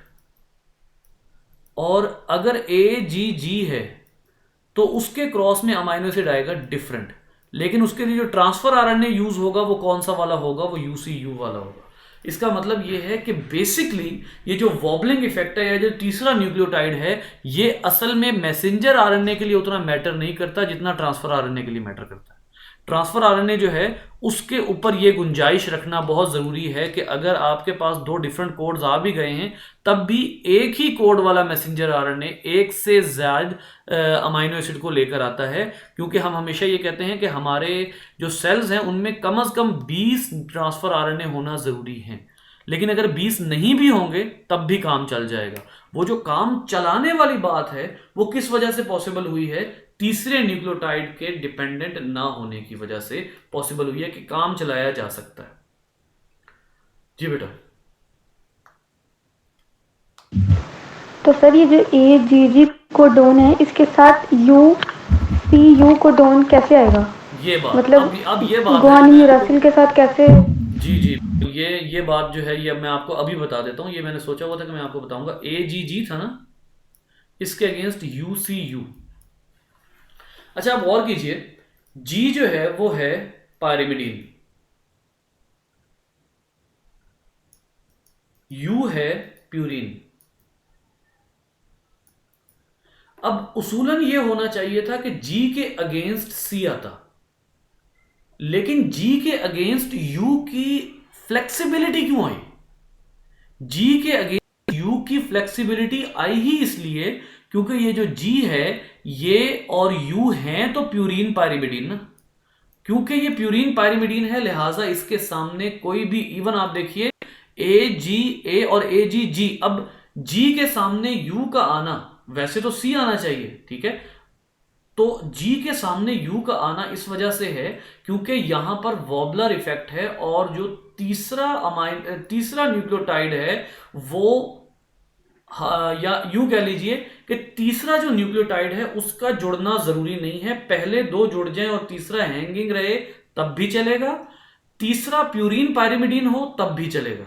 और अगर ए जी जी है तो उसके क्रॉस में अमाइनो एसिड आएगा डिफरेंट। लेकिन उसके लिए जो ट्रांसफर आरएनए यूज होगा वो कौन सा वाला होगा? वो यूसीयू वाला होगा। इसका मतलब ये है कि बेसिकली ये जो वॉबलिंग इफेक्ट है या जो तीसरा न्यूक्लियोटाइड है ये असल में मैसेंजर आरएनए के लिए उतना मैटर नहीं करता जितना ट्रांसफर आरएनए के लिए मैटर करता है। ट्रांसफर आरएनए जो है उसके ऊपर ये गुंजाइश रखना बहुत ज़रूरी है कि अगर आपके पास दो डिफरेंट कोड्स आ भी गए हैं तब भी एक ही कोड वाला मैसेंजर आरएनए एक से ज़्यादा अमाइनो एसिड को लेकर आता है। क्योंकि हम हमेशा ये कहते हैं कि हमारे जो सेल्स हैं उनमें कम से कम 20 ट्रांसफर आरएनए होना ज़रूरी है। लेकिन अगर 20 नहीं भी होंगे तब भी काम चल जाएगा। वो जो काम चलाने वाली बात है वो किस वजह से पॉसिबल हुई है? तीसरे न्यूक्लियोटाइड के डिपेंडेंट ना होने की वजह से पॉसिबल हुई है कि काम चलाया जा सकता है। जी बेटा। तो सर ये जो ए जी जी कोडोन है इसके साथ यू सी यू कोडोन कैसे आएगा? ये बात, मतलब अब ये बात है जो गुआनिन मैं आपको, यूरासिल के साथ कैसे? जी जी, ये बात जो है ये मैं आपको अभी बता देता हूँ। ये मैंने सोचा हुआ था कि मैं आपको बताऊंगा। ए जी जी था ना, इसके अगेंस्ट यू सी यू। अच्छा, आप गौर कीजिए, जी जो है वो है पायरिमिडीन, यू है प्यूरिन। अब उसूलन ये होना चाहिए था कि जी के अगेंस्ट सी आता, लेकिन जी के अगेंस्ट यू की फ्लेक्सिबिलिटी क्यों आई? जी के अगेंस्ट यू की फ्लेक्सिबिलिटी आई ही इसलिए क्योंकि ये जो जी है ये और यू हैं तो प्यूरीन पायरिमिडीन ना। क्योंकि ये प्यूरीन पायरिमिडीन है लिहाजा इसके सामने कोई भी, इवन आप देखिए ए जी ए और ए जी जी, अब जी के सामने यू का आना, वैसे तो सी आना चाहिए, ठीक है, तो जी के सामने यू का आना इस वजह से है क्योंकि यहां पर वॉबलर इफेक्ट है, और जो तीसरा न्यूक्लियोटाइड है वो, या यूं कह लीजिए कि तीसरा जो न्यूक्लियोटाइड है उसका जुड़ना जरूरी नहीं है। पहले दो जुड़ जाएं और तीसरा हैंगिंग रहे तब भी चलेगा, तीसरा प्यूरीन पायरिमिडीन हो तब भी चलेगा।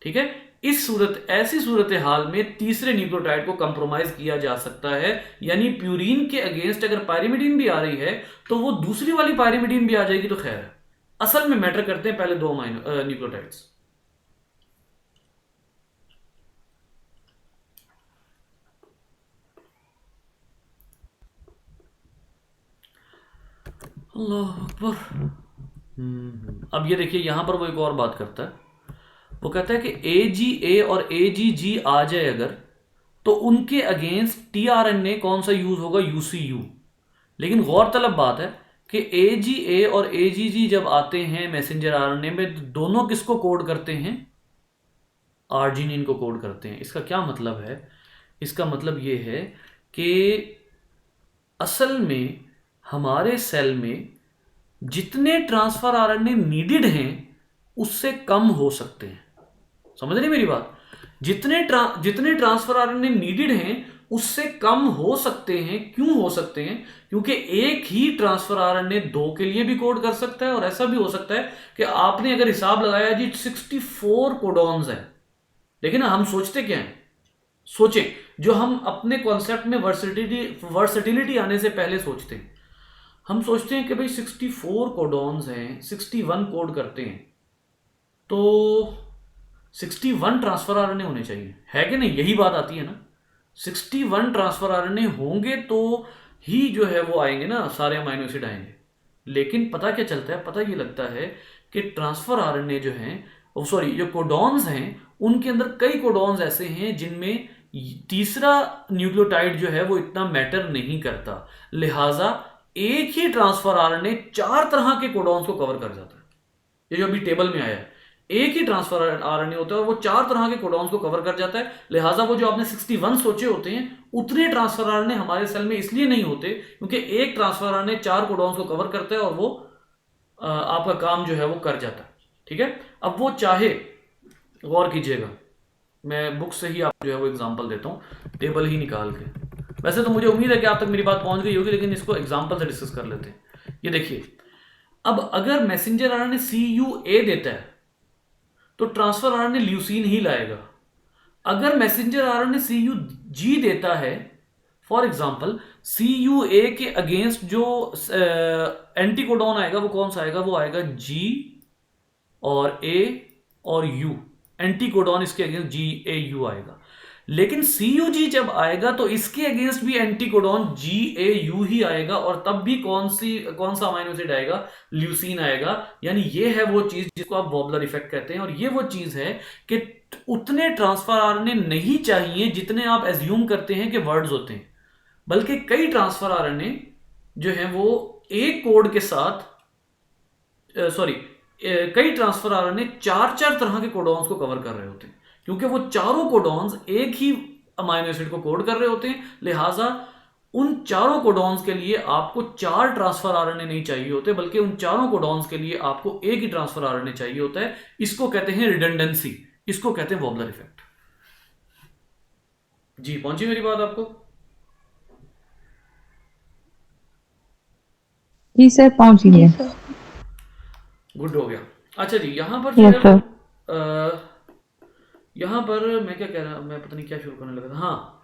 ठीक है, ऐसी सूरत हाल में तीसरे न्यूक्लियोटाइड को कंप्रोमाइज किया जा सकता है। यानी प्यूरीन के अगेंस्ट अगर पायरिमिडीन भी आ रही है तो वो दूसरी वाली पायरिमिडीन भी आ जाएगी तो खैर है। असल में मैटर करते हैं पहले दो न्यूक्लियोटाइड्स। अल्लाह अकबर। अब ये देखिए यहां पर वो एक और बात करता है, वो कहता है कि AGA और AGG आ जाए अगर, तो उनके अगेंस्ट tRNA कौन सा यूज होगा, UCU। लेकिन गौरतलब बात है कि AGA और AGG जब आते हैं मैसेंजर RNA में, तो दोनों किसको कोड करते हैं, आर्जिनिन को कोड करते हैं। इसका क्या मतलब है, इसका मतलब ये है कि असल में हमारे सेल में जितने ट्रांसफर आरएनए नीडेड हैं उससे कम हो सकते हैं। समझ रही मेरी बात, जितने ट्रांसफर आरएनए नीडेड हैं उससे कम हो सकते हैं। क्यों हो सकते हैं, क्योंकि एक ही ट्रांसफर आरएनए दो के लिए भी कोड कर सकता है, और ऐसा भी हो सकता है कि आपने अगर हिसाब लगाया जी 64 कोडॉन्स है, लेकिन हम सोचते क्या हैं, सोचें जो हम अपने कॉन्सेप्ट में वर्सिटिलिटी आने से पहले सोचते हैं, हम सोचते हैं कि भाई 64 कोडॉन्स हैं, 61 कोड करते हैं, तो 61 ट्रांसफर आरएनए होने चाहिए, है कि नहीं, यही बात आती है ना। 61 ट्रांसफर आरएनए होंगे तो ही जो है वो आएंगे ना, सारे अमाइनो एसिड आएंगे। लेकिन पता क्या चलता है, पता ये लगता है कि ट्रांसफर आरएनए जो हैं, सॉरी जो कोडॉन्स हैं, उनके अंदर कई कोडॉन्स ऐसे हैं जिनमें तीसरा न्यूक्लियोटाइड जो है वो इतना मैटर नहीं करता, लिहाजा एक ही ट्रांसफर आरएनए 4 तरह के कोडॉन्स को कवर कर जाता है। ये जो अभी टेबल में आया है, एक ही ट्रांसफर आरएनए होता है और वो 4 तरह के कोडॉन्स को कवर कर जाता है। लिहाजा वो जो आपने 61 सोचे होते हैं, उतने ट्रांसफर आरएनए हमारे सेल में इसलिए नहीं होते क्योंकि एक ट्रांसफर आरएनए 4 कोडॉन्स को कवर करता है और वो आपका काम जो है वो कर जाता है। ठीक है, अब वो चाहे, गौर कीजिएगा, मैं बुक से ही आप जो है वो एग्जांपल देता हूँ, टेबल ही निकाल के। वैसे तो मुझे उम्मीद है कि आप तक मेरी बात पहुंच गई होगी, लेकिन इसको एग्जांपल से डिस्कस कर लेते हैं। ये देखिए, अब अगर मैसेंजर आरएनए CUA देता है तो ट्रांसफर आरएनए ल्यूसीन ही लाएगा। अगर मैसेंजर आरएनए CUG देता है, फॉर एग्जांपल CUA के अगेंस्ट जो एंटीकोडॉन आएगा वो कौन सा आएगा, वो आएगा G और A और U, एंटीकोडॉन इसके अगेंस्ट GAU आएगा। लेकिन CUG जब आएगा तो इसके अगेंस्ट भी एंटीकोडॉन GAU ही आएगा, और तब भी कौन सा अमाइनो एसिड आएगा, ल्यूसीन आएगा। यानी ये है वो चीज जिसको आप वॉबलर इफेक्ट कहते हैं, और ये वो चीज है कि उतने ट्रांसफर आरएनए नहीं चाहिए जितने आप एज्यूम करते हैं कि वर्ड्स होते हैं, बल्कि कई ट्रांसफर आरएनए जो है वो एक कोड के साथ, कई ट्रांसफर आरएनए 4 तरह के कोडॉन्स को कवर कर रहे होते हैं, क्योंकि वो चारों कोडॉन्स एक ही अमाइनो एसिड को कोड कर रहे होते हैं। लिहाजा उन चारों कोडॉन्स के लिए आपको 4 ट्रांसफर आरएनए नहीं चाहिए होते, बल्कि उन चारों कोडॉन्स के लिए आपको एक ही ट्रांसफर आरएनए चाहिए होता है। इसको कहते हैं रिडंडेंसी, इसको कहते हैं वॉबलर इफेक्ट। जी पहुंची मेरी बात आपको? जी सर, पहुंच जी गए। सर। गुड हो गया। अच्छा जी, यहाँ पर यस सर। यहाँ पर मैं क्या कह रहा, मैं पता नहीं क्या शुरू करने लगा था। हाँ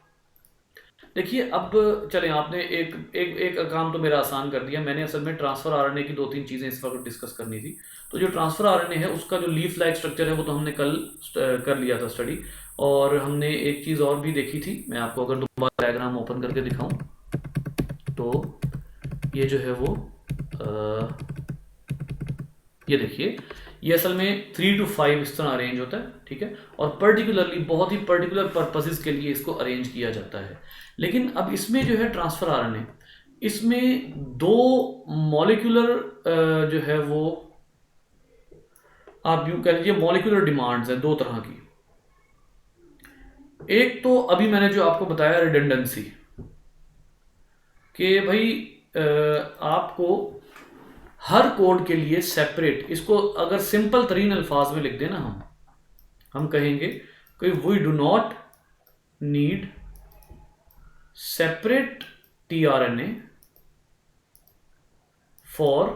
देखिए, अब चलें, आपने एक एक एक काम तो मेरा आसान कर दिया। मैंने असल में ट्रांसफर आरएनए की 2-3 चीज़ें इस वक्त डिस्कस करनी थी। तो जो ट्रांसफर आरएनए है उसका जो लीफ लाइक स्ट्रक्चर है वो तो हमने कल कर लिया था स्टडी, और हमने एक चीज़ और भी देखी थी। मैं आपको अगर दोबारा डायग्राम ओपन करके दिखाऊं तो ये जो है वो ये देखिए, ये असल में 3 to 5 इस तरह अरेंज होता है। ठीक है, और पर्टिकुलरली बहुत ही पर्टिकुलर पर्पसेस के लिए इसको अरेंज किया जाता है। लेकिन अब इसमें जो है ट्रांसफर आरएनए, इसमें 2 मॉलिक्यूलर जो है वो आप यूं कह लीजिए मॉलिक्यूलर डिमांड्स हैं 2 तरह की। एक तो अभी मैंने जो आपको बताया रिडंडेंसी, कि भाई आपको हर कोड के लिए सेपरेट, इसको अगर सिंपल तरीन अल्फाज में लिख देना हम कहेंगे कि we do not need separate tRNA for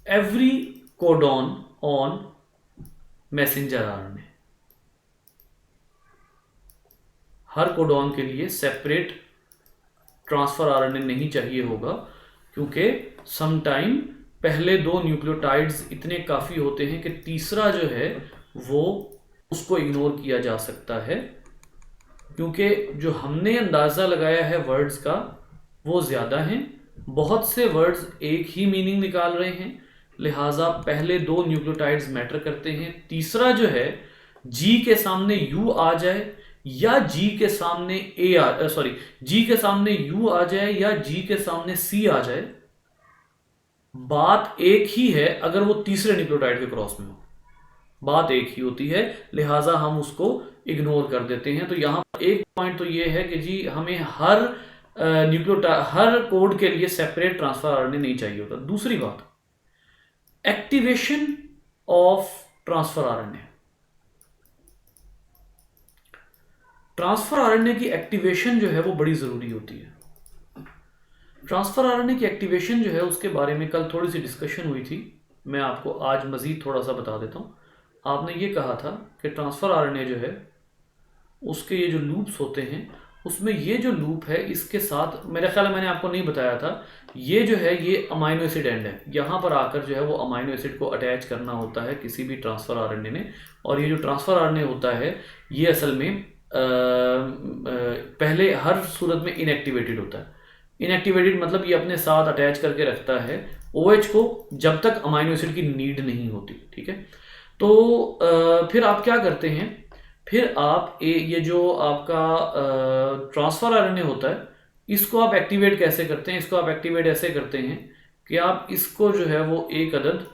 every codon on messenger RNA. हर कोडॉन के लिए सेपरेट ट्रांसफर आरएनए नहीं चाहिए होगा, क्योंकि समटाइम पहले 2 न्यूक्लियोटाइड्स इतने काफ़ी होते हैं कि तीसरा जो है वो उसको इग्नोर किया जा सकता है, क्योंकि जो हमने अंदाज़ा लगाया है वर्ड्स का वो ज़्यादा हैं बहुत से वर्ड्स एक ही मीनिंग निकाल रहे हैं, लिहाजा पहले दो न्यूक्लियोटाइड्स मैटर करते हैं। तीसरा जो है, जी के सामने यू आ जाए या जी के सामने जी के सामने यू आ जाए या जी के सामने सी आ जाए, बात एक ही है अगर वो तीसरे न्यूक्लियोटाइड के क्रॉस में हो, बात एक ही होती है, लिहाजा हम उसको इग्नोर कर देते हैं। तो यहां पर एक पॉइंट तो ये है कि जी हमें हर हर कोड के लिए सेपरेट ट्रांसफर आरएनए नहीं चाहिए होता। दूसरी बात, activation of transfer RNA. Transfer RNA की एक्टिवेशन जो है वो बड़ी जरूरी होती है। ट्रांसफर आरएनए की एक्टिवेशन जो है उसके बारे में कल थोड़ी सी डिस्कशन हुई थी, मैं आपको आज मजीद थोड़ा सा बता देता हूं। आपने ये कहा था कि ट्रांसफर आरएनए जो है उसके ये जो लूप्स होते हैं, उसमें ये जो लूप है इसके साथ, मेरे ख्याल में मैंने आपको नहीं बताया था, ये जो है ये अमाइनो एसिड एंड है। यहाँ पर आकर जो है वो अमाइनो एसिड को अटैच करना होता है किसी भी ट्रांसफर आरएनए ने। और ये जो ट्रांसफर आरएनए होता है ये असल में पहले हर सूरत में इनएक्टिवेटेड होता है। इनएक्टिवेटेड मतलब ये अपने साथ अटैच करके रखता है OH को जब तक अमाइनो एसिड की नीड नहीं होती। ठीक है, तो फिर आप क्या करते हैं, फिर आप ये जो आपका ट्रांसफर आरएनए होता है इसको आप एक्टिवेट कैसे करते हैं? इसको आप एक्टिवेट ऐसे करते हैं कि आप इसको जो है वो एक अदद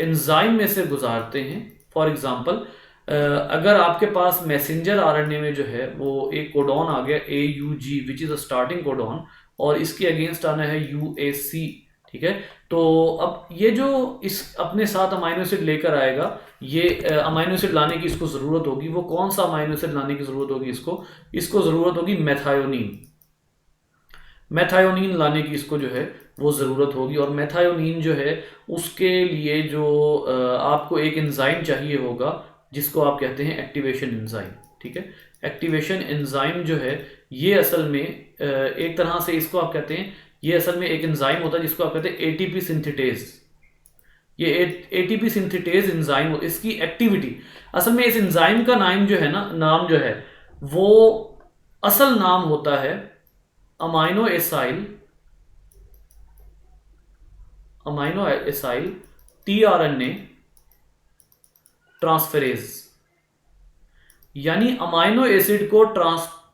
एंजाइम में से गुजारते हैं। फॉर एग्जांपल, अगर आपके पास मैसेंजर आरएनए में जो है वो एक कोडॉन आ गया AUG which is a starting codon, और इसके अगेंस्ट आना है UAC। ठीक है, तो अब ये जो इस अपने साथ अमाइनो एसिड लेकर आएगा, ये अमाइनो एसिड लाने की इसको जरूरत होगी। वो कौन सा अमाइनो एसिड लाने की जरूरत होगी इसको जरूरत होगी मैथायोनीन लाने की इसको जो है वो ज़रूरत होगी। और मैथायोनीन जो है उसके लिए जो आपको एक एंजाइम चाहिए होगा जिसको आप कहते हैं एक्टिवेशन एंजाइम। ठीक है, एक्टिवेशन एंजाइम जो है ये असल में एक तरह से इसको आप कहते हैं, ये असल में एक एंजाइम होता है जिसको आप कहते हैं ATP सिंथेटेज। ये ATP सिंथेटेज एंजाइम, इसकी एक्टिविटी, असल में इस एंजाइम का नाम जो है ना, नाम जो है वो असल नाम होता है अमाइनो एसाइल tRNA ट्रांसफेरेज। यानी अमाइनो एसिड को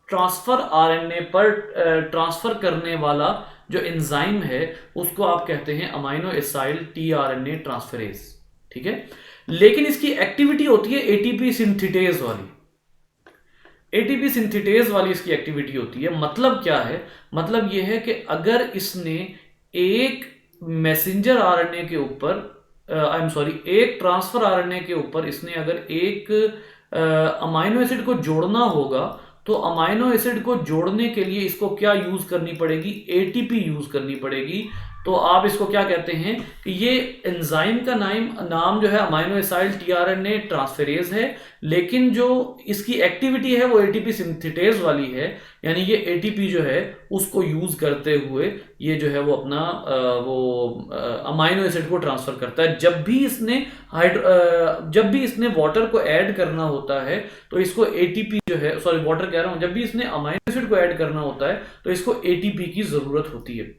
ट्रांसफर आरएनए पर ट्रांसफर करने वाला जो एंजाइम है उसको आप कहते हैं अमाइनो एसाइल tRNA ट्रांसफेरेज। ठीक है, लेकिन इसकी एक्टिविटी होती है ATP सिंथेटेज वाली। ATP सिंथेटेज वाली इसकी एक्टिविटी होती है। मतलब क्या है? मतलब यह है कि अगर इसने एक मैसेंजर आरएनए के ऊपर एक ट्रांसफर आरएनए के ऊपर इसने अगर एक अमाइनो एसिड को जोड़ना होगा, तो अमाइनो एसिड को जोड़ने के लिए इसको क्या यूज करनी पड़ेगी? ATP यूज करनी पड़ेगी। तो आप इसको क्या कहते हैं कि ये एंजाइम का नाम जो है अमाइनो एसाइल tRNA ट्रांसफेरेज है, लेकिन जो इसकी एक्टिविटी है वो ATP सिंथेटेज वाली है। यानी ये ATP जो है उसको यूज करते हुए ये जो है वो अपना अमाइनो एसिड को ट्रांसफर करता है। जब भी इसने वाटर को ऐड करना होता है तो इसको ATP जो है, सॉरी वाटर कह रहा हूं, जब भी इसने अमाइनो एसिड को ऐड करना होता है तो इसको ATP की जरूरत होती है।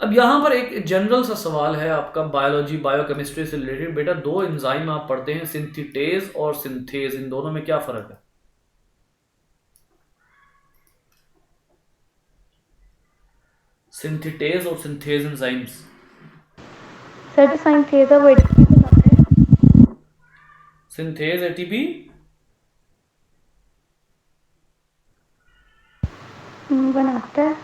अब यहां पर एक जनरल सा सवाल है आपका बायोलॉजी बायोकेमिस्ट्री से रिलेटेड। बेटा, दो एंजाइम आप पढ़ते हैं, सिंथेटेज और सिंथेज, इन दोनों में क्या फर्क है? सिंथेटेज और सिंथेज एंजाइम्स। सर सिंथेज वो ATP बनाता है। सिंथेज ATP बनाता है।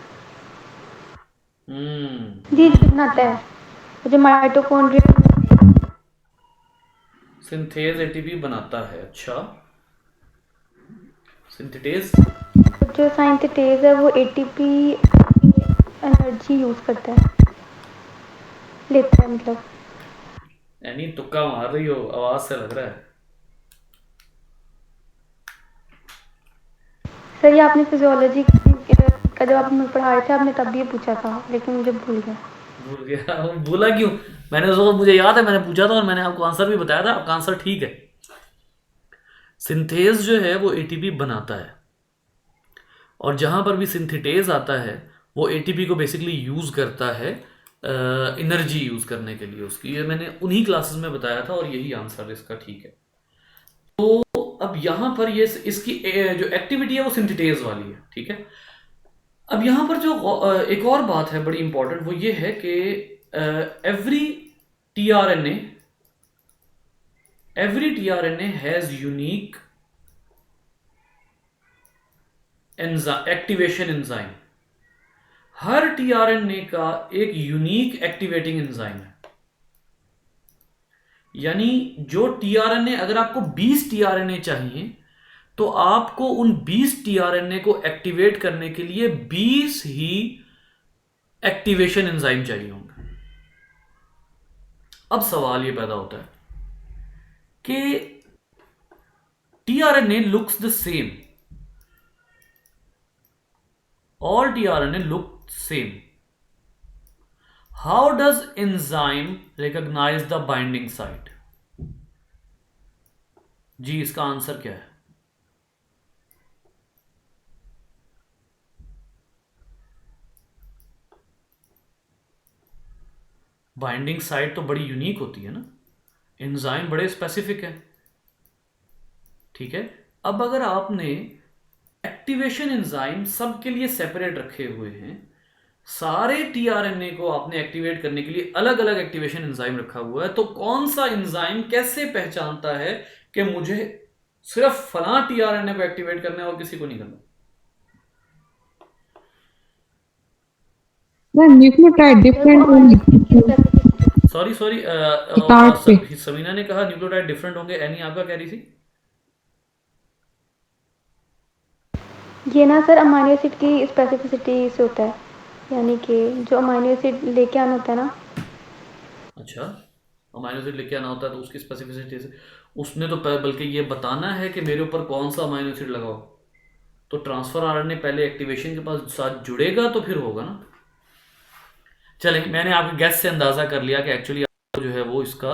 जी बनाता है, जो माइटोकॉन्ड्रिया सिंथेज ATP बनाता है। अच्छा, सिंथेटेज जो सिंथेटेज है वो ATP एनर्जी यूज करता है, लेता है। मतलब यानी तुक्का मार रही हो, आवाज से लग रहा है। सर ये आपने फिजियोलॉजी का जब आप पढ़ा रहे थे आपने तब भी पूछा था, लेकिन मुझे भूल गया। भूला क्यों? मुझे याद है, मैंने पूछा था और मैंने आपको आंसर भी बताया था। आपका आंसर ठीक है। सिंथेज जो है वो ATP बनाता है, और जहां पर भी सिंथेटेज आता है वो एटीपी को बेसिकली यूज़ करता है एनर्जी यूज़ करने के लिए उसकी। ये मैंने उन्हीं क्लासेस में बताया था और यही आंसर इसका ठीक है। तो अब यहाँ पर ये इसकी जो एक्टिविटी है वो सिंथेटेज वाली है, ठीक है। अब यहाँ पर जो एक और बात है बड़ी इंपॉर्टेंट, वो ये है कि every tRNA has unique activation enzyme. Her tRNA का एक यूनिक एक्टिवेटिंग एंजाइम है। यानी जो टीआरएनए, अगर आपको 20 टीआरएनए चाहिए तो आपको उन 20 टीआरएनए को एक्टिवेट करने के लिए 20 ही एक्टिवेशन एंजाइम चाहिए होंगे। अब सवाल ये पैदा होता है कि tRNA looks the same, all tRNA look same. How does enzyme recognize the binding site? जी इसका आंसर क्या है? बाइंडिंग साइट तो बड़ी यूनिक होती है ना, एंजाइम बड़े स्पेसिफिक है, ठीक है। अब अगर आपने एक्टिवेशन एंजाइम सबके लिए सेपरेट रखे हुए हैं, सारे टीआरएनए को आपने एक्टिवेट करने के लिए अलग अलग एक्टिवेशन एंजाइम रखा हुआ है, तो कौन सा एंजाइम कैसे पहचानता है कि मुझे सिर्फ फलां टीआरएनए को एक्टिवेट करना है और किसी को नहीं करना? न्यूक्लियोटाइड डिफरेंट होंगे। सॉरी समीना ने कहा न्यूक्लियोटाइड डिफरेंट होंगे। एनी आप क्या कह रही थी? ये ना सर अमाइनो एसिड की स्पेसिफिसिटी से होता है, यानी कि जो अमाइनो एसिड लेके आना होता है ना। अच्छा, अमाइनो एसिड लेके आना होता है तो उसकी स्पेसिफिसिटी से उसने तो बल्कि ये बताना है कि मेरे ऊपर कौन सा अमाइनो एसिड लगाओ, तो ट्रांसफर आरएनए पहले एक्टिवेशन के पास साथ जुड़ेगा तो फिर होगा ना। चलें, मैंने आपके गैस से अंदाज़ा कर लिया कि एक्चुअली आपको जो है वो इसका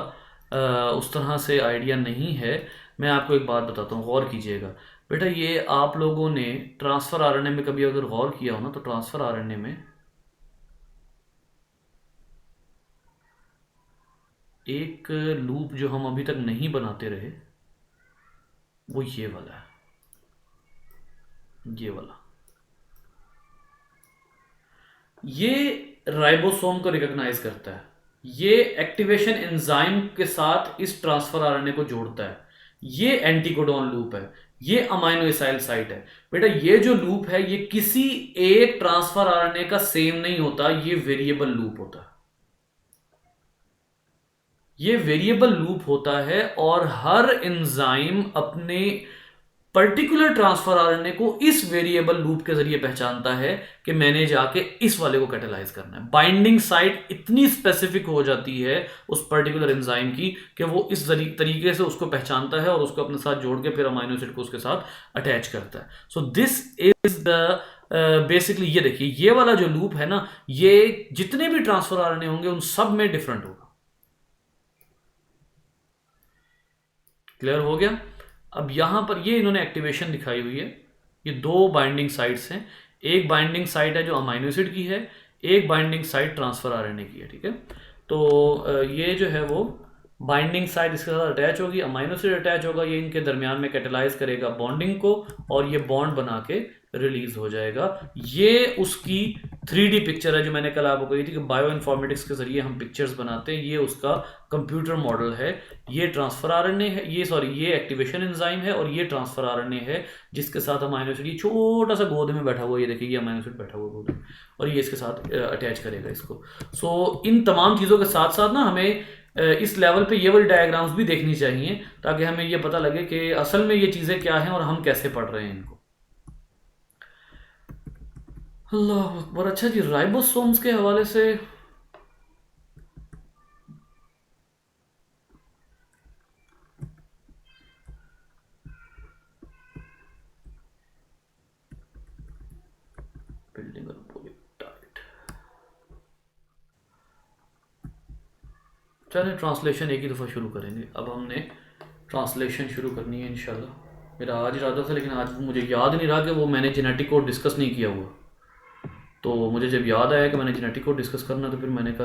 उस तरह से आइडिया नहीं है। मैं आपको एक बात बताता हूँ, गौर कीजिएगा बेटा। ये आप लोगों ने ट्रांसफ़र आरएनए में कभी अगर गौर किया हो ना, तो ट्रांसफ़र आरएनए में एक लूप जो हम अभी तक नहीं बनाते रहे वो ये वाला है, ये वाला। ये राइबोसोम को रिकॉग्नाइज करता है, ये एक्टिवेशन एंजाइम के साथ इस ट्रांसफर आरएनए को जोड़ता है। ये एंटीकोडॉन लूप है, ये अमाइनो एसाइल साइट है। बेटा ये जो लूप है ये किसी एक ट्रांसफर आरएनए का सेम नहीं होता, ये वेरिएबल लूप होता है। ये वेरिएबल लूप होता है और हर एंजाइम अपने पर्टिकुलर ट्रांसफर आरएनए को इस वेरिएबल लूप के जरिए पहचानता है कि मैंने जाके इस वाले को कैटेलाइज करना है। बाइंडिंग साइट इतनी स्पेसिफिक हो जाती है उस पर्टिकुलर एंजाइम की कि वो इस तरीके से उसको पहचानता है और उसको अपने साथ जोड़ के फिर अमाइनो एसिड को उसके साथ अटैच करता है। So this is the basically, ये देखिए ये वाला जो लूप है ना, ये जितने भी ट्रांसफर आरएनए होंगे उन सब में डिफरेंट होगा। क्लियर हो गया? अब यहां पर ये इन्होंने एक्टिवेशन दिखाई हुई है, ये दो बाइंडिंग साइट्स हैं। एक बाइंडिंग साइट है जो अमाइनो एसिड की है, एक बाइंडिंग साइट ट्रांसफर आरएनए की है, ठीक है। तो ये जो है वो बाइंडिंग साइट इसके साथ अटैच होगी, अमाइनो एसिड अटैच होगा, ये इनके दरमियान में कैटेलाइज करेगा बॉन्डिंग को और ये बॉन्ड बना के रिलीज हो जाएगा। ये उसकी 3D पिक्चर है जो मैंने कल आपको कही थी कि बायो इन्फॉर्मेटिक्स के जरिए हम पिक्चर्स बनाते हैं। ये उसका कंप्यूटर मॉडल है। ये ट्रांसफर आरएनए है, ये एक्टिवेशन एंजाइम है और ये ट्रांसफर आरएनए है जिसके साथ अमाइनो एसिड, ये छोटा सा गोद में बैठा हुआ, ये देखिए ये अमाइनो एसिड बैठा हुआ गोद में, और ये इसके साथ अटैच करेगा इसको। सो इन तमाम चीज़ों के साथ साथ ना हमें इस लेवल पे ये वाली डायग्राम्स भी देखनी चाहिए ताकि हमें ये पता लगे कि असल में ये चीज़ें क्या हैं और हम कैसे पढ़ रहे हैं इनको। अल्लाह अकबर। अच्छा जी, राइबोसोम्स के हवाले से बिल्डिंग चलें ट्रांसलेशन एक ही दफ़ा शुरू करेंगे। अब हमने ट्रांसलेशन शुरू करनी है इंशाल्लाह। मेरा आज इरादा था लेकिन आज मुझे याद नहीं रहा कि वो मैंने जेनेटिक कोड डिस्कस नहीं किया हुआ। तो मुझे जब याद आया कि मैंने जेनेटिक कोड डिस्कस करना, तो फिर मैंने कहा